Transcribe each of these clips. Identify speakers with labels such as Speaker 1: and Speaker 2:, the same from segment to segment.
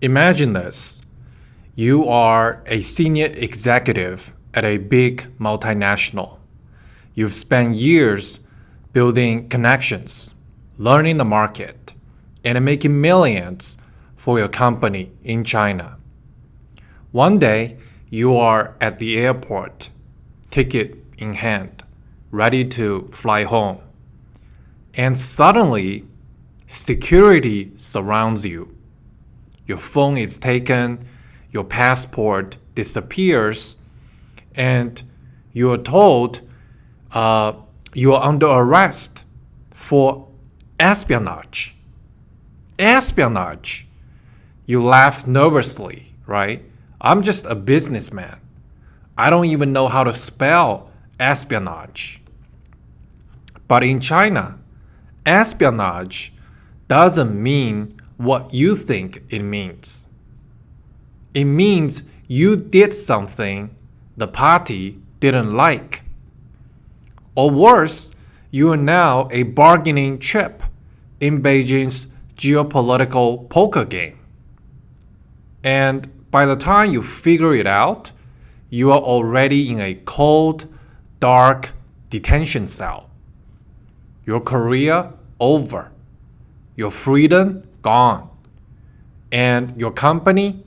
Speaker 1: Imagine this. You are a senior executive at a big multinational. You've spent years building connections, learning the market, and making millions for your company in China. One day, you are at the airport, ticket in hand, ready to fly home. And suddenly, security surrounds you. Your phone is taken, your passport disappears, and you are told you are under arrest for espionage. Espionage. You laugh nervously, right? I'm just a businessman. I don't even know how to spell espionage. But in China, espionage doesn't mean what you think it means. It means you did something the party didn't like. Or worse, you are now a bargaining chip in Beijing's geopolitical poker game. And by the time you figure it out, you are already in a cold, dark detention cell. Your career over. Your freedom gone. And your company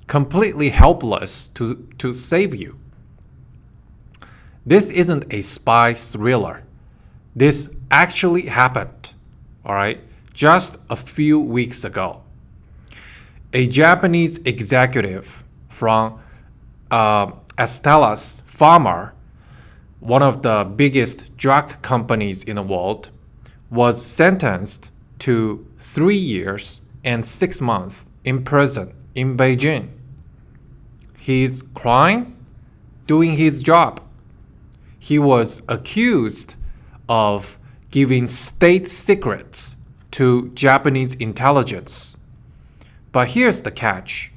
Speaker 1: completely helpless to save you. This isn't a spy thriller. This actually happened, all right, just a few weeks ago. A Japanese executive from Astellas Pharma, one of the biggest drug companies in the world, was sentenced to 3 years and 6 months in prison in Beijing. His crime? Doing his job. He was accused of giving state secrets to Japanese intelligence. But here's the catch.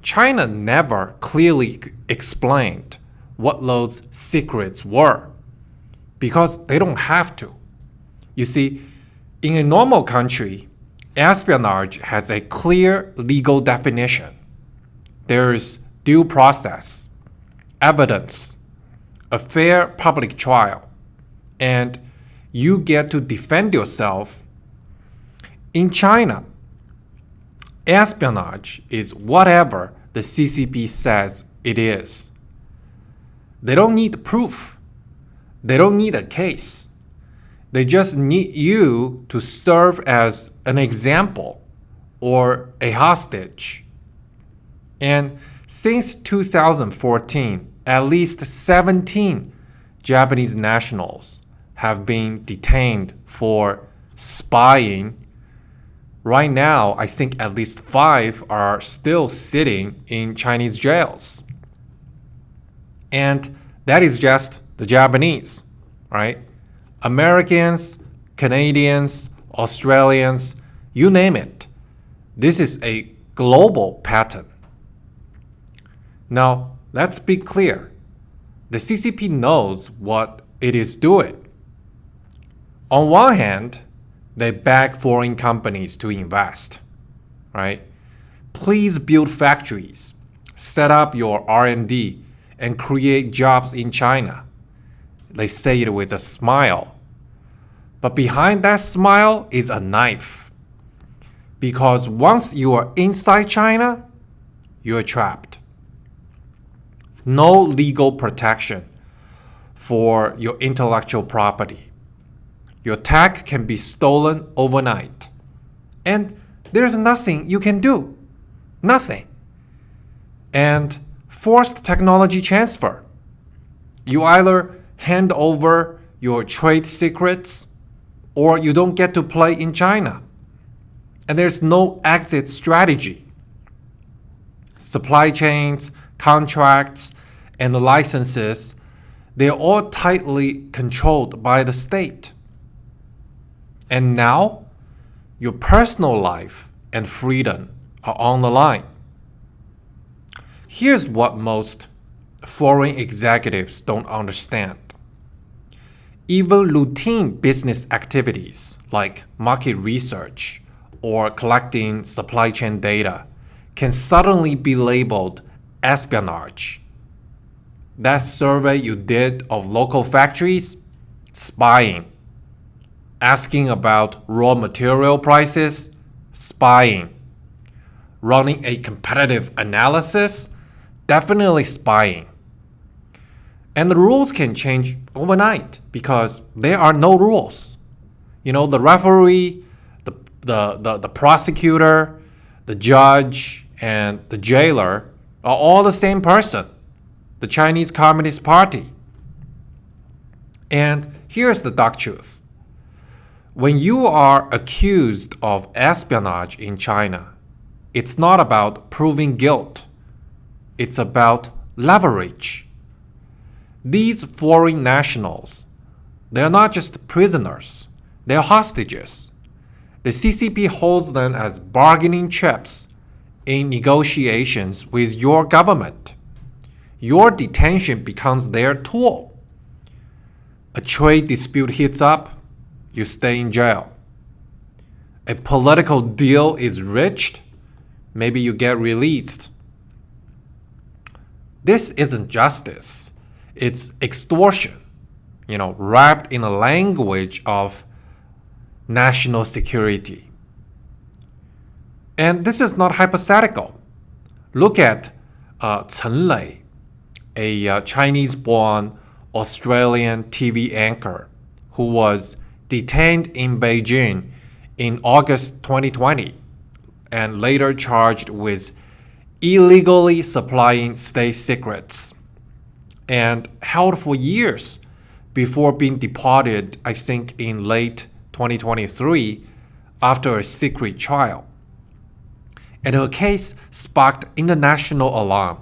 Speaker 1: China never clearly explained what those secrets were because they don't have to. You see, in a normal country, espionage has a clear legal definition. There's due process, evidence, a fair public trial, and you get to defend yourself. In China, espionage is whatever the CCP says it is. They don't need proof. They don't need a case. They just need you to serve as an example or a hostage. And since 2014, at least 17 Japanese nationals have been detained for spying. Right now, I think at least 5 are still sitting in Chinese jails. And that is just the Japanese, right? Americans, Canadians, Australians, you name it. This is a global pattern. Now, let's be clear. The CCP knows what it is doing. On one hand, they beg foreign companies to invest, right? Please build factories, set up your R&D, and create jobs in China. They say it with a smile. But behind that smile is a knife. Because once you are inside China, you are trapped. No legal protection for your intellectual property. Your tech can be stolen overnight. And there's nothing you can do. Nothing. And forced technology transfer. You either hand over your trade secrets or you don't get to play in China. And there's no exit strategy. Supply chains, contracts, and the licenses, they're all tightly controlled by the state. And now, your personal life and freedom are on the line. Here's what most foreign executives don't understand. Even routine business activities like market research or collecting supply chain data can suddenly be labeled espionage. That survey you did of local factories, spying. Asking about raw material prices, spying. Running a competitive analysis, definitely spying. And the rules can change overnight because there are no rules. The referee, the prosecutor, the judge, and the jailer are all the same person, the Chinese Communist Party. And here's the dark truth. When you are accused of espionage in China, it's not about proving guilt. It's about leverage. These foreign nationals, they're not just prisoners, they're hostages. The CCP holds them as bargaining chips in negotiations with your government. Your detention becomes their tool. A trade dispute heats up, you stay in jail. A political deal is reached, maybe you get released. This isn't justice. It's extortion, wrapped in a language of national security. And this is not hypothetical. Look at Chen Lei, a Chinese-born Australian TV anchor who was detained in Beijing in August 2020 and later charged with illegally supplying state secrets and held for years before being deported, I think, in late 2023 after a secret trial. And her case sparked international alarm,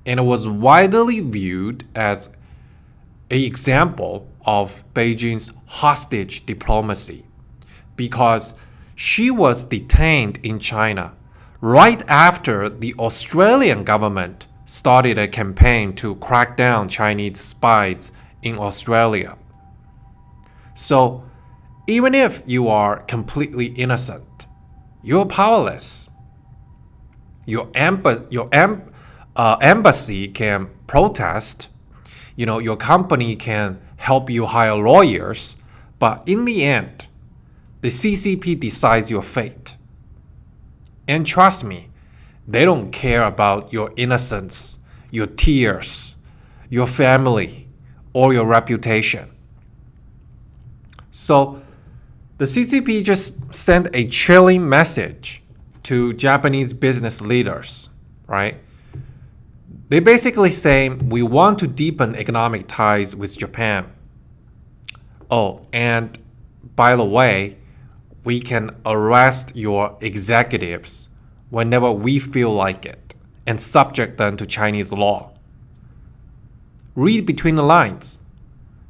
Speaker 1: and it was widely viewed as an example of Beijing's hostage diplomacy because she was detained in China right after the Australian government started a campaign to crack down Chinese spies in Australia. So, even if you are completely innocent, you're powerless. Your embassy can protest. Your company can help you hire lawyers, but in the end, the CCP decides your fate. And trust me, they don't care about your innocence, your tears, your family, or your reputation. So, the CCP just sent a chilling message to Japanese business leaders, right? They basically say, we want to deepen economic ties with Japan. Oh, and by the way, we can arrest your executives whenever we feel like it and subject them to Chinese law. Read between the lines.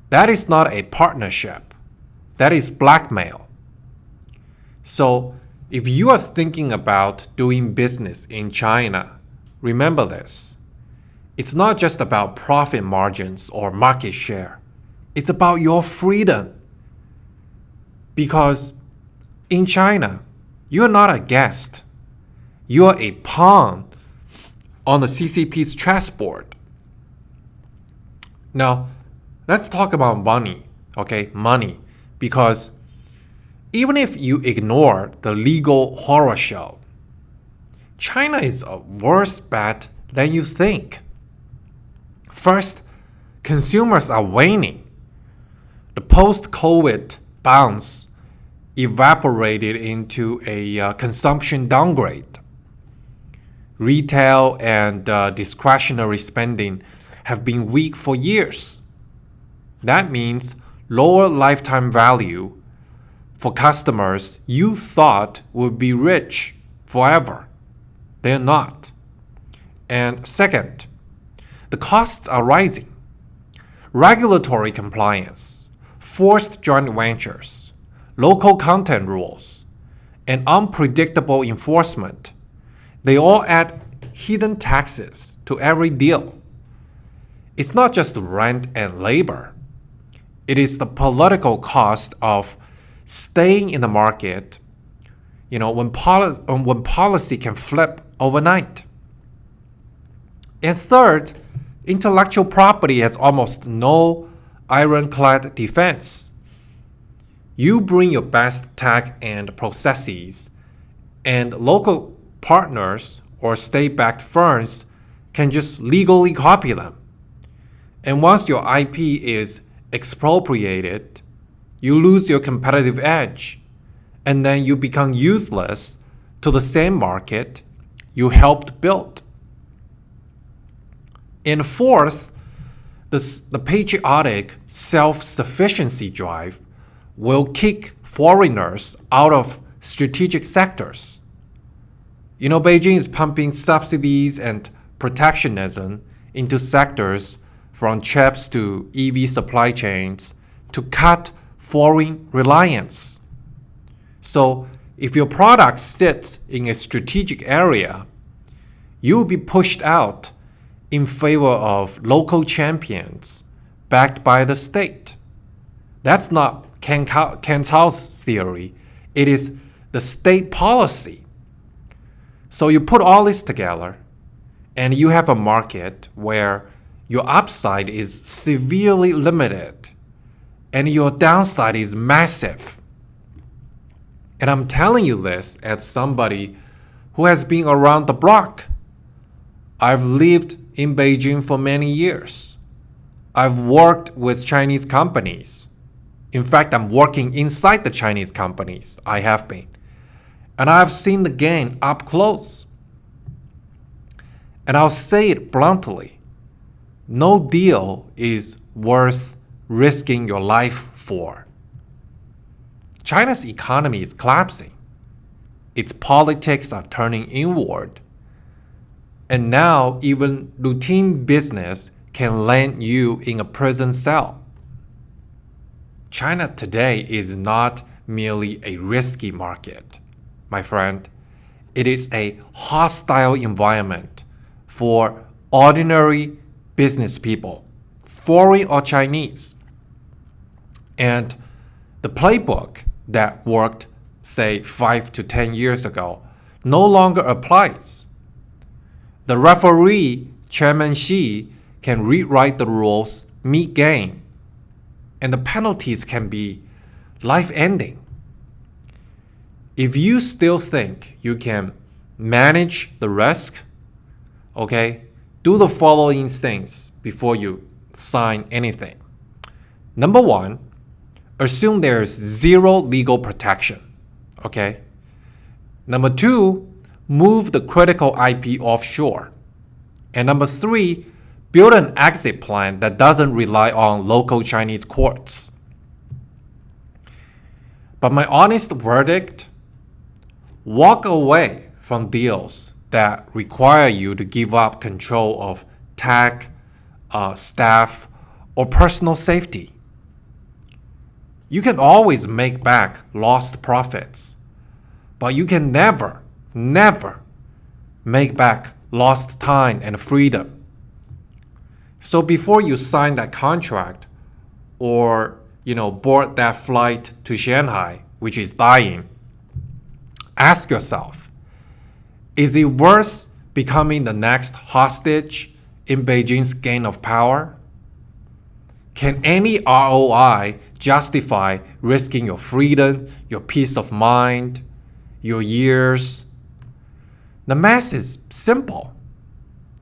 Speaker 1: That is not a partnership. That is blackmail. So, if you are thinking about doing business in China, remember this. It's not just about profit margins or market share. It's about your freedom. Because in China, you're not a guest. You're a pawn on the CCP's chessboard. Now, let's talk about money, okay? Money. Because even if you ignore the legal horror show, China is a worse bet than you think. First, consumers are waning. The post-COVID bounce evaporated into a consumption downgrade. Retail and discretionary spending have been weak for years. That means lower lifetime value for customers you thought would be rich forever. They're not. And second, the costs are rising. Regulatory compliance, forced joint ventures, local content rules, and unpredictable enforcement, they all add hidden taxes to every deal. It's not just rent and labor. It is the political cost of staying in the market, when policy can flip overnight. And third, intellectual property has almost no ironclad defense. You bring your best tech and processes, and local partners or state-backed firms can just legally copy them. And once your IP is expropriated, you lose your competitive edge, and then you become useless to the same market you helped build. And fourth, the patriotic self-sufficiency drive will kick foreigners out of strategic sectors. Beijing is pumping subsidies and protectionism into sectors from chips to EV supply chains to cut foreign reliance. So if your product sits in a strategic area, you will be pushed out in favor of local champions backed by the state. That's not Ken Cao's theory. It is the state policy. So you put all this together, and you have a market where your upside is severely limited and your downside is massive. And I'm telling you this as somebody who has been around the block. I've lived in Beijing for many years. I've worked with Chinese companies. In fact, I'm working inside the Chinese companies. I have been. And I've seen the game up close. And I'll say it bluntly. No deal is worth risking your life for. China's economy is collapsing. Its politics are turning inward. And now even routine business can land you in a prison cell. China today is not merely a risky market, my friend. It is a hostile environment for ordinary business people, foreign or Chinese. And the playbook that worked, say, 5 to 10 years ago, no longer applies. The referee, Chairman Xi, can rewrite the rules mid-game, and the penalties can be life-ending. If you still think you can manage the risk, okay, do the following things before you sign anything. Number one, assume there's zero legal protection, okay? Number two, move the critical IP offshore. And number three, build an exit plan that doesn't rely on local Chinese courts. But my honest verdict, walk away from deals that require you to give up control of tech, staff, or personal safety. You can always make back lost profits, but you can never make back lost time and freedom. So before you sign that contract or board that flight to Shanghai, which is dying, ask yourself, is it worth becoming the next hostage in Beijing's game of power? Can any ROI justify risking your freedom, your peace of mind, your years? The math is simple.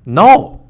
Speaker 1: No.